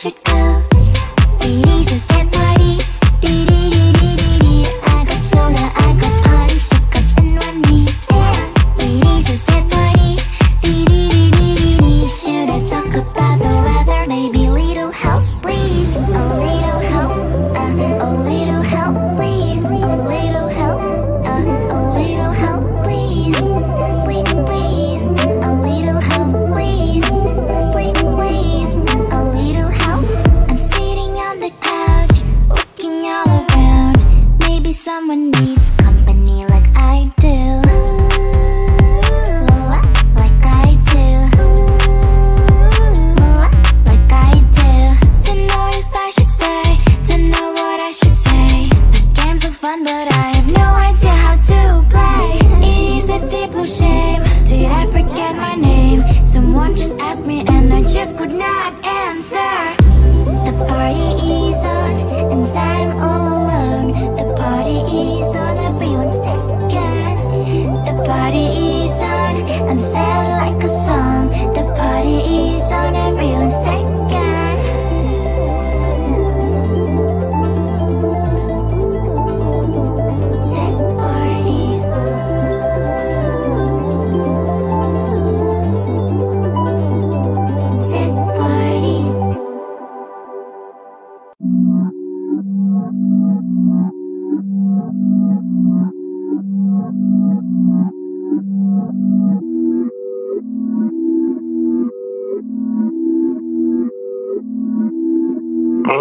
should go. It is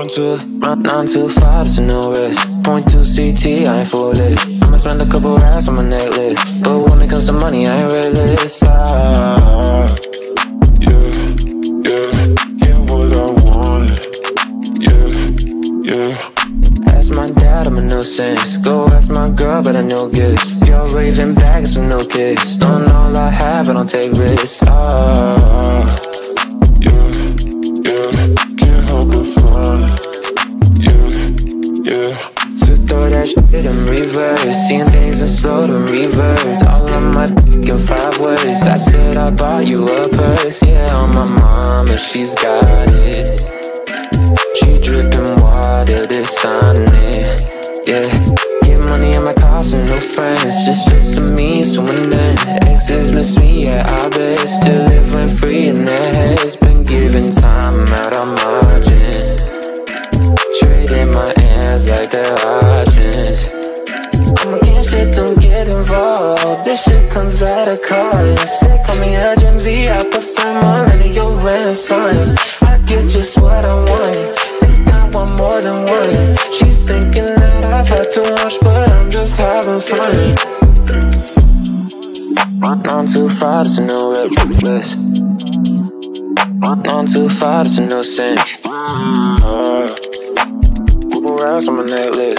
Run too far, there's no risk. Point 2 CT, I ain't foolish. I'ma spend a couple racks on my necklace, but when it comes to money, I ain't realist. Yeah, what I want. Yeah. Ask my dad, I'm a nuisance. Go ask my girl, but I know gifts. You're raving bags with no kicks. Don't know all I have, I don't take risks. Can't help but fun. Yeah. So throw that shit in reverse. Seeing things in slow to revert. All of my in 5 words. I said I bought you a purse. Yeah, on my mama, she's got it. She dripping water, this on it. Yeah, get money in my cost and no friends. Just a means to an end. Exes miss me, yeah, I bet. Still living free in their heads. Been giving time out on margin. Trading my hands like they're options. I'm against shit, don't get involved. This shit comes at a cost. They call me a Gen Z, I prefer millennial renaissance. I get just what I want. Think I want more than one. She's thinking that I've had too much, but I'm just having fun. Run on too far, there's no reckless. Run on too far, there's no sense. Couple rounds on my necklace.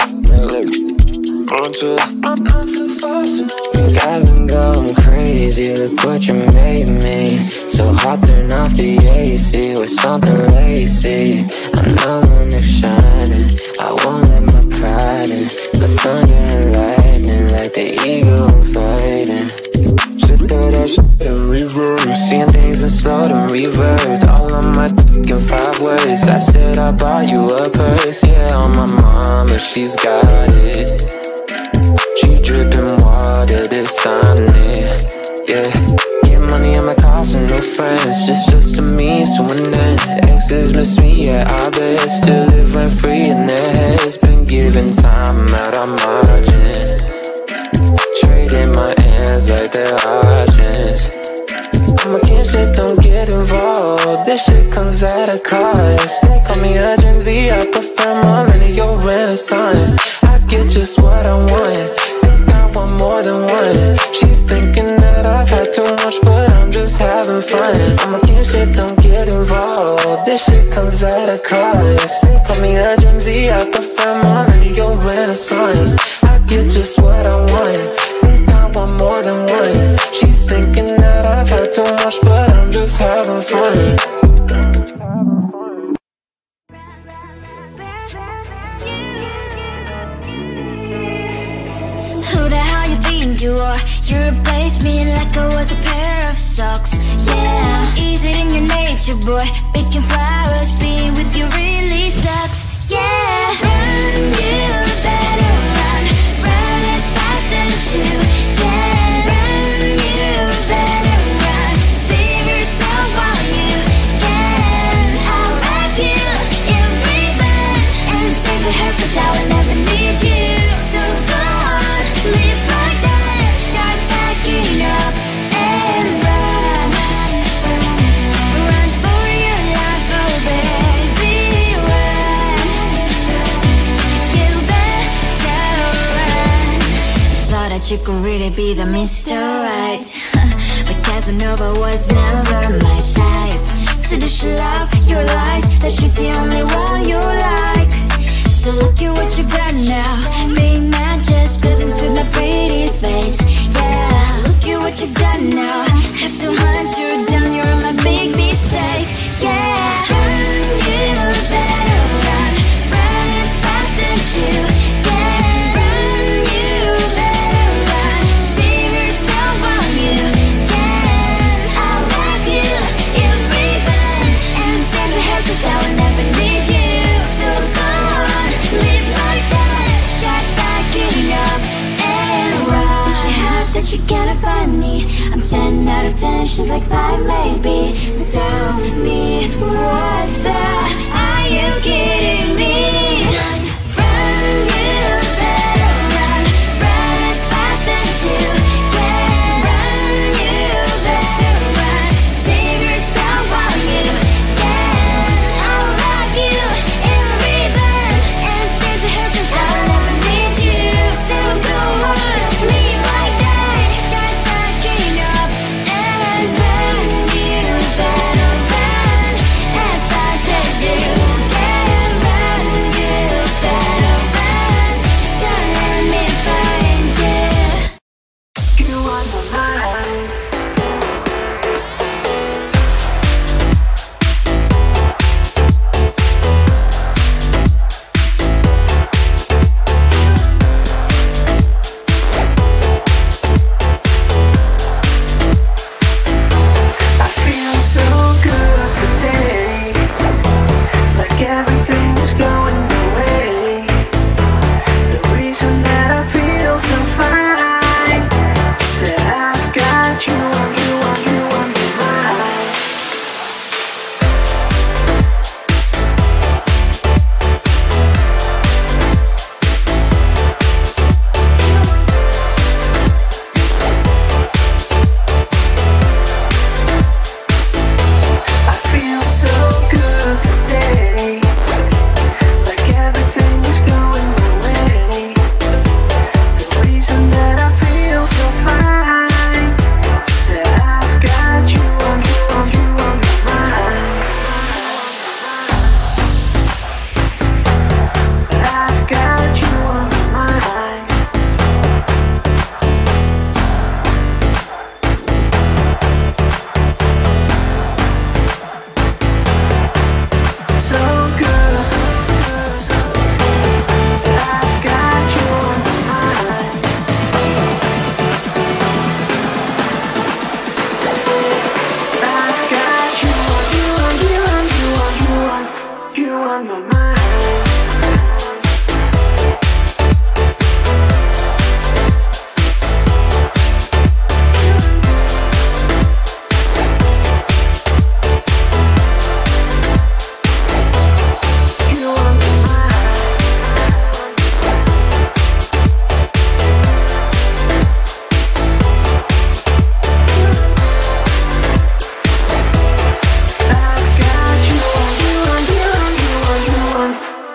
Run too far, there's no reckless. I've been going crazy, look what you made me. So hot, turn off the AC with something lacy. I know when they're shining, I won't let my pride in. The thunder and lightning like the eagle I'm fighting. Should throw that shit in reverse. Seeing things in slow to revert. All of my in 5 words. I said I bought you a purse. Yeah, on my mama, she's got it. She dripping water, this on it. Yeah, get money in my cost and no friends. Just a means to an end. Exes miss me, yeah, I bet. Still living free in their heads. Been giving time out on margin. Trading my hands like they're options. I'm against shit, don't get involved. This shit comes at a cost. They call me a Gen Z, I prefer millennial renaissance. I get just what I want. Think I want more than one. She's thinking that I've had too much, but I'm just having fun. I'm against shit, don't get involved. This shit comes at a cost. They call me a Gen Z, I prefer millennial renaissance. I get just what I want. Think I want more than one. She's thinking that I've had too much, but I'm just having fun. Who the hell you think you are? You replaced me like I was a pair of socks. Yeah, is it in your nature, boy? Picking flowers, being with you really sucks. Yeah, run, you better run. Run as fast as you can. Run, you better run. Save yourself while you can. I'll wrap you in ribbon and say to her, 'cause I will never need you. So go on, live like that. Start backing up and run. Run for your life, oh baby, run. You better run. Thought that you could really be the Mr. Right, but Casanova was never my type. So does she love your lies, that she's the only one you like? So look at what you've done now. Being mad just doesn't suit my pretty face. Yeah, look at what you've done now. Have to hunt you down, you're my big mistake. Yeah, run, you better run. Run as fast as you can. Run, you better run. Save yourself while you can. I'll wrap you in ribbon and send to her, 'cause I will never need you. So go on, live like that. Start backing up and run. Does she have that you gotta find me? I'm 10 out of 10, she's like 5 maybe. So tell me, what the are you kidding me? Run, you better run. Run as fast as you can. Run, you better run. Save yourself while you can. I'll wrap you in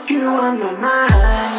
you on my mind.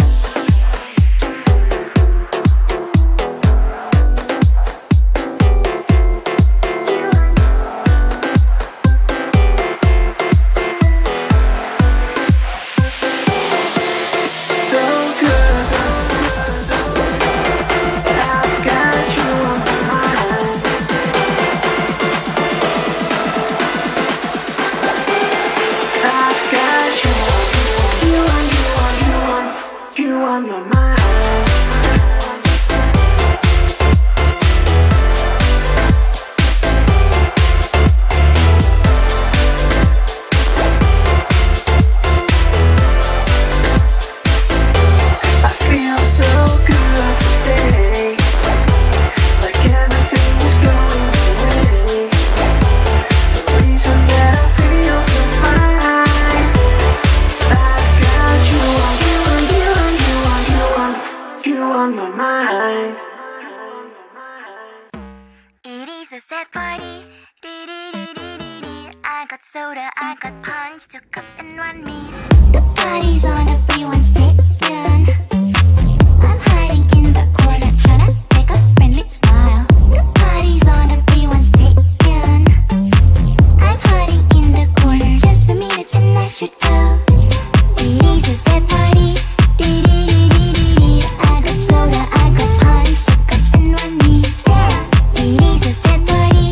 It is a sad party. I got soda, I got punch, 2 cups and 1 meat. The party's on, everyone's taken. I'm hiding in the corner, trying to make a friendly smile. The party's on, everyone's taken. I'm hiding in the corner just for minutes and I should go. It is a sad party. I got soda, I got punch, 2 cups and 1 meat. It is a sad party.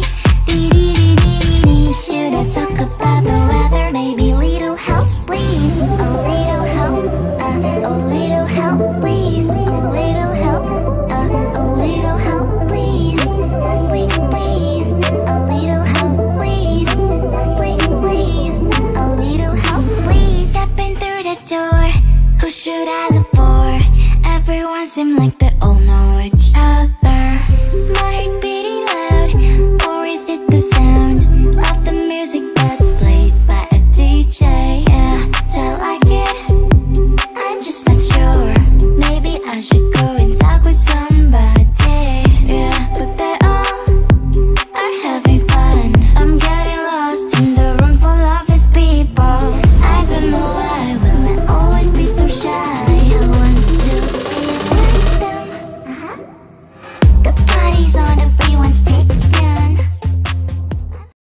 Should I talk about the weather? Maybe little help, please. A little help, a little help, please. A little help, a little help, please. Please, please. A little help, please. Please, please. A little help, please. Stepping through the door, who should I look for? Everyone seemed like the